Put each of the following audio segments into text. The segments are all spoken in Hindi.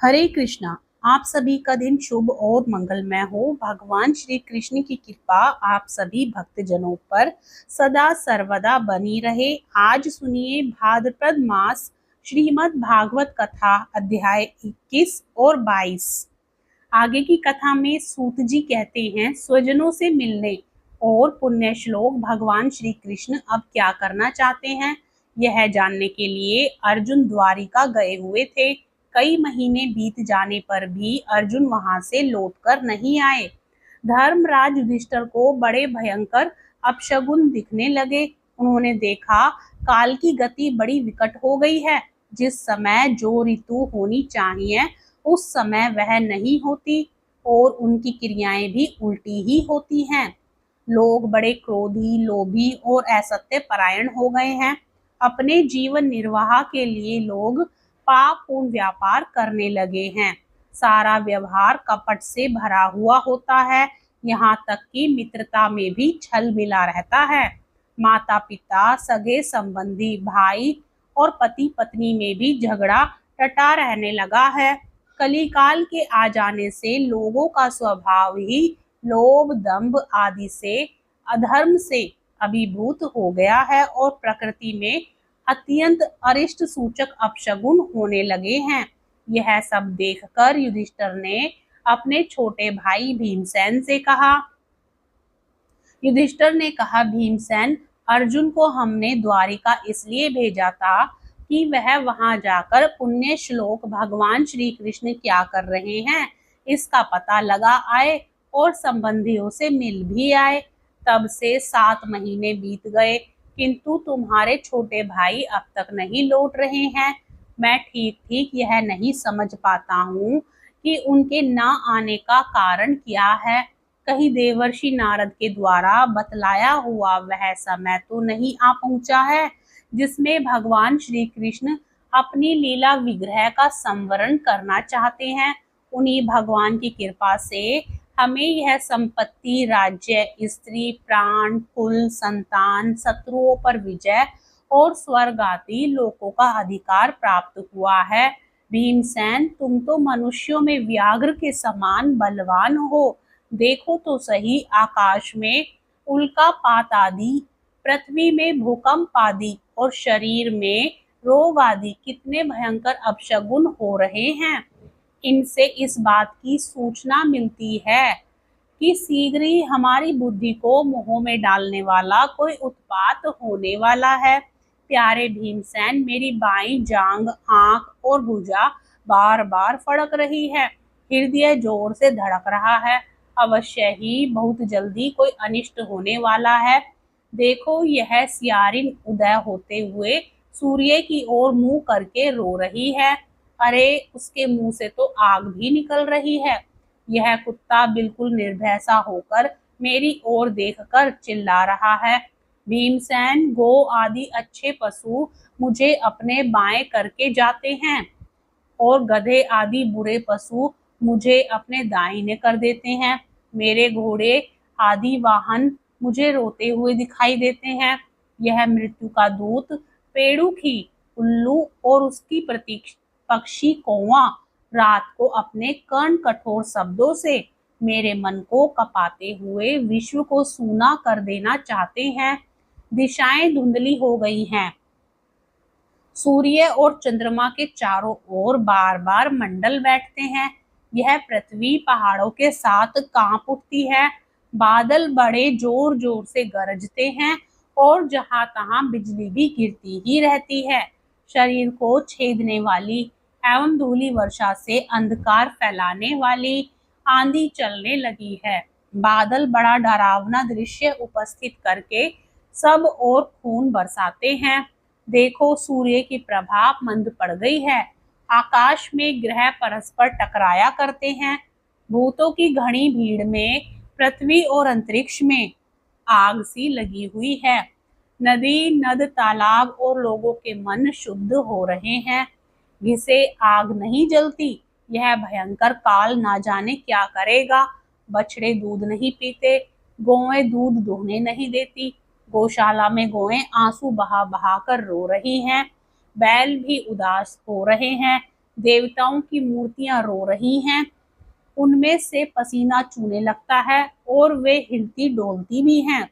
हरे कृष्णा। आप सभी का दिन शुभ और मंगलमय हो। भगवान श्री कृष्ण की कृपा आप सभी भक्तजनों पर सदा सर्वदा बनी रहे। आज सुनिए भाद्रपद मास श्रीमद् भागवत कथा अध्याय 21 और 22। आगे की कथा में सूत जी कहते हैं, स्वजनों से मिलने और पुण्य श्लोक भगवान श्री कृष्ण अब क्या करना चाहते हैं, यह जानने के लिए अर्जुन द्वारिका गए हुए थे। कई महीने बीत जाने पर भी अर्जुन वहां से लौटकर नहीं आए। धर्मराज युधिष्ठिर को बड़े भयंकर अपशगुन दिखने लगे। उन्होंने देखा काल की गति बड़ी विकट हो गई है। जिस समय जो ऋतु होनी चाहिए उस समय वह नहीं होती और उनकी क्रियाएं भी उल्टी ही होती हैं। लोग बड़े क्रोधी, लोभी और असत्य परायण हो गए हैं। अपने जीवन निर्वाह के लिए लोग पापपूर्ण व्यापार करने लगे हैं। सारा व्यवहार कपट से भरा हुआ होता है। यहाँ तक कि मित्रता में भी छल मिला रहता है। माता पिता, सगे संबंधी, भाई और पति पत्नी में भी झगड़ा टटा रहने लगा है। कलिकाल के आ जाने से लोगों का स्वभाव ही लोभ, दंभ आदि से, अधर्म से अभिभूत हो गया है और प्रकृति में अत्यंत अरिष्ट सूचक अपशगुन होने लगे हैं। यह सब देखकर युधिष्ठिर ने अपने छोटे भाई भीमसेन से कहा। युधिष्ठिर ने कहा, भीमसेन, अर्जुन को हमने द्वारिका इसलिए भेजा था कि वह वहां जाकर पुण्य श्लोक भगवान श्री कृष्ण क्या कर रहे हैं इसका पता लगा आए और संबंधियों से मिल भी आए। तब से 7 महीने बीत गए किंतु तुम्हारे छोटे भाई अब तक नहीं लौट रहे हैं। मैं ठीक ठीक यह नहीं समझ पाता हूँ कि उनके न आने का कारण क्या है। कहीं देवर्षि नारद के द्वारा बतलाया हुआ वह समय तो नहीं आ पहुंचा है जिसमें भगवान श्री कृष्ण अपनी लीला विग्रह का संवरण करना चाहते हैं। उन्हीं भगवान की कृपा से हमें यह संपत्ति, राज्य, स्त्री, प्राण, कुल, संतान, शत्रुओं पर विजय और स्वर्ग आदि लोकों का अधिकार प्राप्त हुआ है। भीमसेन, तुम तो मनुष्यों में व्याघ्र के समान बलवान हो। देखो तो सही, आकाश में उल्कापात आदि, पृथ्वी में भूकंप आदि और शरीर में रोग आदि कितने भयंकर अपशगुन हो रहे हैं। इनसे इस बात की सूचना मिलती है कि शीघ्र ही हमारी बुद्धि को मोह में डालने वाला कोई उत्पात होने वाला है। प्यारे भीमसेन, मेरी बाईं जांग, आंख और भुजा बार बार फड़क रही है। हृदय जोर से धड़क रहा है। अवश्य ही बहुत जल्दी कोई अनिष्ट होने वाला है। देखो, यह सियारिन उदय होते हुए सूर्य की ओर मुंह करके रो रही है। अरे, उसके मुंह से तो आग भी निकल रही है। यह कुत्ता बिल्कुल निर्भय सा होकर मेरी ओर देखकर चिल्ला रहा है। भीमसेन, गो आदि अच्छे पशु मुझे अपने बाएं करके जाते हैं और गधे आदि बुरे पशु मुझे अपने दाहिने कर देते हैं। मेरे घोड़े आदि वाहन मुझे रोते हुए दिखाई देते हैं। यह मृत्यु का दूत पेड़ुखी, उल्लू और उसकी प्रतीक पक्षी कौवा रात को अपने कर्ण कठोर शब्दों से मेरे मन को कपाते हुए विश्व को सूना कर देना चाहते हैं। दिशाएं धुंधली हो गई हैं। सूर्य और चंद्रमा के चारों ओर बार बार मंडल बैठते हैं। यह पृथ्वी पहाड़ों के साथ कांप उठती है। बादल बड़े जोर जोर से गरजते हैं और जहां तहां बिजली भी गिरती ही रहती है। शरीर को छेदने वाली एवं धूली वर्षा से अंधकार फैलाने वाली आंधी चलने लगी है। बादल बड़ा डरावना दृश्य उपस्थित करके सब ओर खून बरसाते हैं। देखो, सूर्य की प्रभा मंद पड़ गई है। आकाश में ग्रह परस्पर टकराया करते हैं। भूतों की घनी भीड़ में पृथ्वी और अंतरिक्ष में आग सी लगी हुई है। नदी, नद, तालाब और लोगों के मन शुद्ध हो रहे हैं। घिसे आग नहीं जलती। यह भयंकर काल ना जाने क्या करेगा। बछड़े दूध नहीं पीते, गौएं दूध दोहने नहीं देती। गौशाला में गौएं आंसू बहा बहा कर रो रही हैं। बैल भी उदास हो रहे हैं। देवताओं की मूर्तियां रो रही हैं, उनमें से पसीना चूने लगता है और वे हिलती डोलती भी हैं।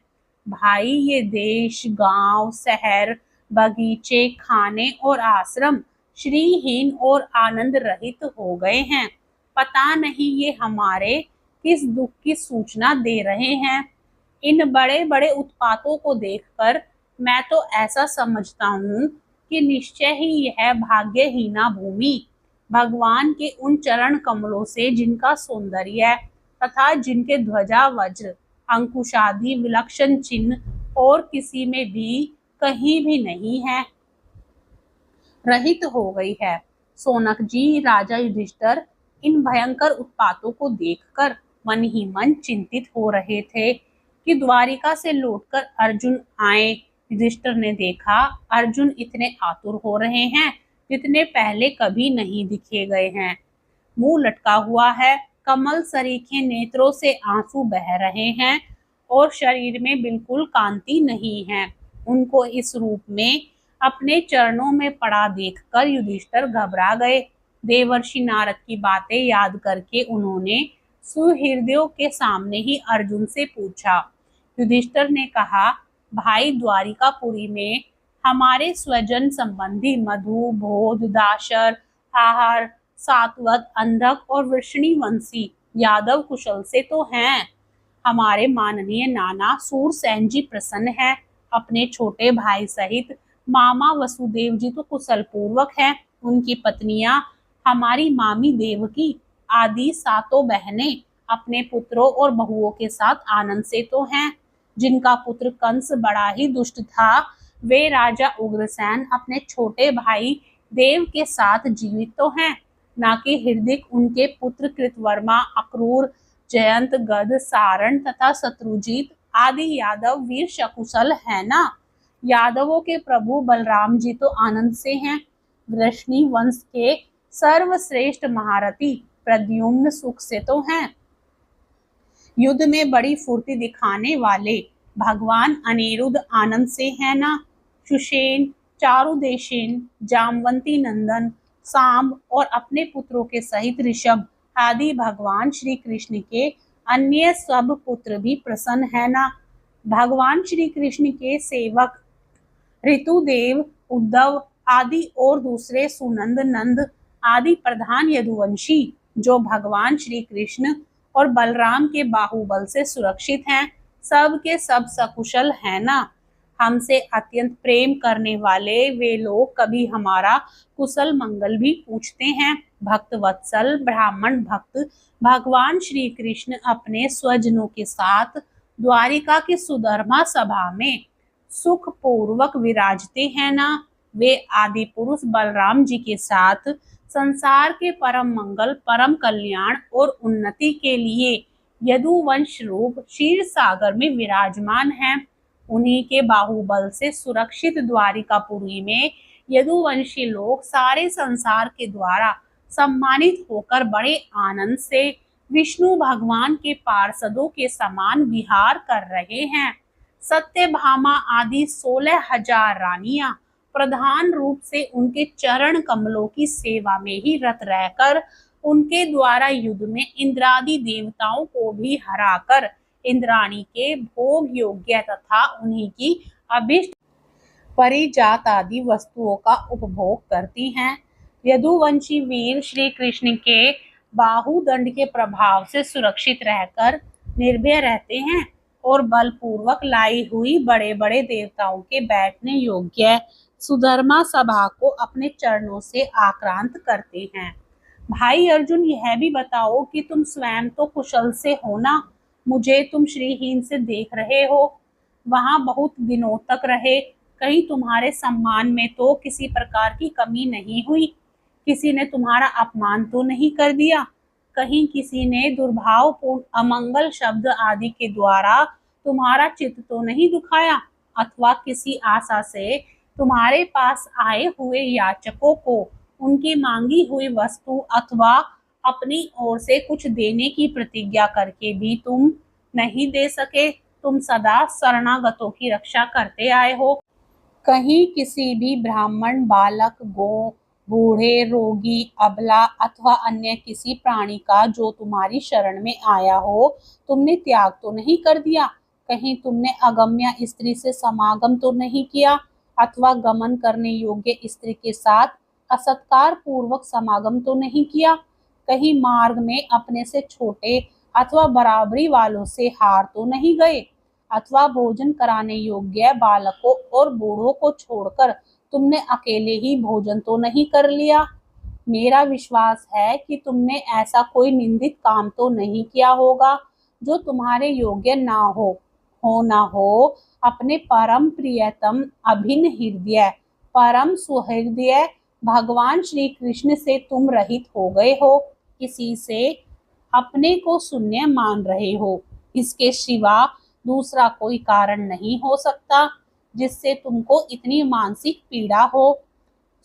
भाई, ये देश, गांव, शहर, बगीचे, खाने और आश्रम श्रीहीन और आनंद रहित हो गए हैं। पता नहीं ये हमारे किस दुख की सूचना दे रहे हैं। इन बड़े बड़े उत्पातों को देखकर मैं तो ऐसा समझता हूँ कि निश्चय ही यह भाग्यहीना भूमि भगवान के उन चरण कमलों से, जिनका सौंदर्य तथा जिनके ध्वजा वज्र अंकुशादि विलक्षण चिन्ह और किसी में भी कहीं भी नहीं है, रहित हो गई है। सोनक जी, राजा युधिष्ठिर इन भयंकर उत्पातों को देखकर मन ही मन चिंतित हो रहे थे कि द्वारिका से लौटकर अर्जुन आए। युधिष्ठिर ने देखा अर्जुन इतने आतुर हो रहे हैं जितने पहले कभी नहीं दिखे गए हैं। मुंह लटका हुआ है, कमल सरीखे नेत्रों से आंसू बह रहे हैं और शरीर में बिल्कुल कांति नहीं है। उनको इस रूप में अपने चरणों में पड़ा देखकर युधिष्ठिर घबरा गए। देवर्षि नारद की बातें याद करके उन्होंने सुहृदयों के सामने ही अर्जुन से पूछा। युधिष्ठिर ने कहा, भाई, द्वारिकापुरी में हमारे स्वजन संबंधी मधु, बोध, दाशर, आहार, सात्वत, अंधक और वृषणीवंशी यादव कुशल से तो हैं। हमारे माननीय नाना सूरसेन जी प्रसन्न है। अपने छोटे भाई सहित मामा वसुदेव जी तो कुशल पूर्वक है। उनकी पत्नियां हमारी मामी देवकी आदि सातों बहनें अपने पुत्रों और बहुओं के साथ आनंद से तो हैं। जिनका पुत्र कंस बड़ा ही दुष्ट था, वे राजा उग्रसेन अपने छोटे भाई देव के साथ जीवित तो हैं। ना कि हृदिक उनके पुत्र कृतवर्मा, अक्रूर, जयंत, गद, सारण तथा शत्रुजीत आदि यादव वीर शकुशल है ना। यादवों के प्रभु बलराम जी तो आनंद से हैं। वृष्णि वंश के सर्वश्रेष्ठ महारथी प्रद्युम्न सुख से तो हैं। युद्ध में बड़ी फुर्ती दिखाने वाले भगवान अनिरुद्ध आनंद से है ना। सुषेण, चारुदेशेन, जामवंती नंदन, सांब और अपने पुत्रों के सहित ऋषभ आदि भगवान श्री कृष्ण के अन्य सब पुत्र भी प्रसन्न है ना। भगवान श्री कृष्ण के सेवक ऋतुदेव, उद्धव आदि और दूसरे सुनंद, नंद आदि प्रधान यदुवंशी जो भगवान श्री कृष्ण और बलराम के बाहुबल से सुरक्षित हैं, सब के सब सकुशल है ना। हमसे अत्यंत प्रेम करने वाले वे लोग कभी हमारा कुशल मंगल भी पूछते हैं। भक्त वत्सल ब्राह्मण भक्त भगवान श्री कृष्ण अपने स्वजनों के साथ द्वारिका की सुधर्मा सभा में सुख पूर्वक विराजते हैं ना। वे आदि पुरुष बलराम जी के साथ संसार के परम मंगल, परम कल्याण और उन्नति के लिए यदुवंश रूप क्षीर सागर में विराजमान हैं। उन्हीं के बाहुबल से सुरक्षित द्वारिकापुरी में यदुवंशी लोग सारे संसार के द्वारा सम्मानित होकर बड़े आनंद से विष्णु भगवान के पार्षदों के समान विहार कर रहे हैं। सत्यभामा आदि 16,000 रानियां प्रधान रूप से उनके चरण कमलों की सेवा में ही रत रहकर उनके द्वारा युद्ध में इंद्रादि देवताओं को भी हराकर इंद्राणी के भोग योग्य तथा उन्हीं की अभिष्ट परिजात आदि वस्तुओं का उपभोग करती हैं। यदुवंशी वीर श्री कृष्ण के बाहुदंड के प्रभाव से सुरक्षित रहकर निर्भय रहते हैं और बलपूर्वक लाई हुई बड़े बड़े देवताओं के बैठने योग्य सुधर्मा सभा को अपने चरणों से आक्रांत करते हैं। भाई अर्जुन, यह भी बताओ कि तुम स्वयं तो कुशल से हो ना। मुझे तुम श्रीहीन से देख रहे हो, वहां बहुत दिनों तक रहे, कहीं तुम्हारे सम्मान में तो किसी प्रकार की कमी नहीं हुई? किसी ने तुम्हारा अपमान तो नहीं कर दिया? कहीं किसी ने दुर्भावपूर्ण अमंगल शब्द आदि के द्वारा तुम्हारा चित्त तो नहीं दुखाया? अथवा किसी आशा से तुम्हारे पास आए हुए याचकों को उनकी मांगी हुई वस्तु अथवा अपनी ओर से कुछ देने की प्रतिज्ञा करके भी तुम नहीं दे सके? तुम सदा शरणागतों की रक्षा करते आए हो। कहीं किसी भी ब्राह्मण, बालक, गौ, बूढ़े, रोगी, अबला अथवा अन्य किसी प्राणी का जो तुम्हारी शरण में आया हो, तुमने त्याग तो नहीं कर दिया? कहीं तुमने अगम्य स्त्री से समागम तो नहीं किया अथवा गमन करने योग्य स्त्री के साथ असत्कार पूर्वक समागम तो नहीं किया? कहीं मार्ग में अपने से छोटे अथवा बराबरी वालों से हार तो नहीं गए? अथवा भोजन कराने योग्य बालकों और बूढ़ों को छोड़कर तुमने अकेले ही भोजन तो नहीं कर लिया? मेरा विश्वास है कि तुमने ऐसा कोई निंदित काम तो नहीं किया होगा जो तुम्हारे योग्य ना ना हो। अपने परम प्रियतम अभिन्न हृदय परम सुहृदय भगवान श्री कृष्ण से तुम रहित हो गए हो, किसी से अपने को शून्य मान रहे हो। इसके सिवा दूसरा कोई कारण नहीं हो सकता जिससे तुमको इतनी मानसिक पीड़ा हो।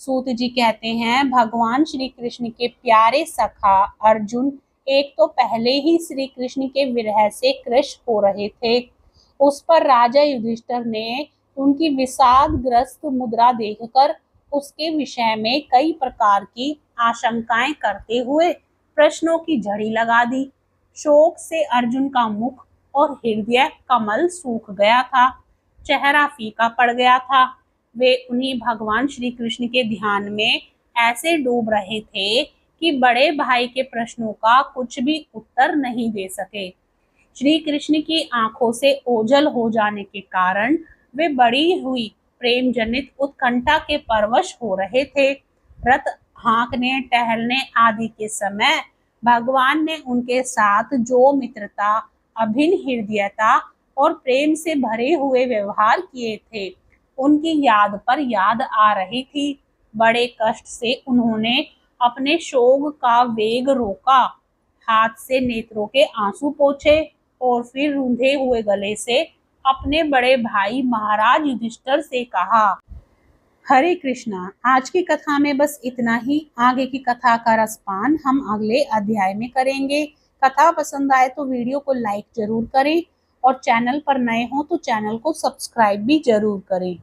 सूत जी कहते हैं, भगवान श्री कृष्ण के प्यारे सखा अर्जुन एक तो पहले ही श्री कृष्ण के विरह से कृश हो रहे थे। उस पर राजा युधिष्ठिर ने उनकी विषादग्रस्त मुद्रा देखकर उसके विषय में कई प्रकार की आशंकाएं करते हुए प्रश्नों की झड़ी लगा दी। शोक से अर्जुन का मुख और हृदय कमल सूख गया था, चेहरा फीका पड़ गया था। वे उन्हीं भगवान श्री कृष्ण के ध्यान में ऐसे डूब रहे थे कि बड़े भाई के प्रश्नों का कुछ भी उत्तर नहीं दे सके। श्री कृष्ण की आंखों से ओझल हो जाने के कारण वे बड़ी हुई प्रेम जनित उत्कंठा के परवश हो रहे थे। रथ हाँकने टहलने आदि के समय भगवान ने उनके साथ जो मित्रता, अभिन्न हृदयता और प्रेम से भरे हुए व्यवहार किए थे, उनकी याद पर याद आ रही थी। बड़े कष्ट से उन्होंने अपने शोक का वेग रोका, हाथ से नेत्रों के आंसू पोंछे और फिर रूंधे हुए गले से अपने बड़े भाई महाराज युधिष्ठिर से कहा, हरे कृष्णा। आज की कथा में बस इतना ही। आगे की कथा का रसपान हम अगले अध्याय में करेंगे। कथा पसंद आए तो वीडियो को लाइक जरूर करें और चैनल पर नए हो तो चैनल को सब्सक्राइब भी जरूर करें।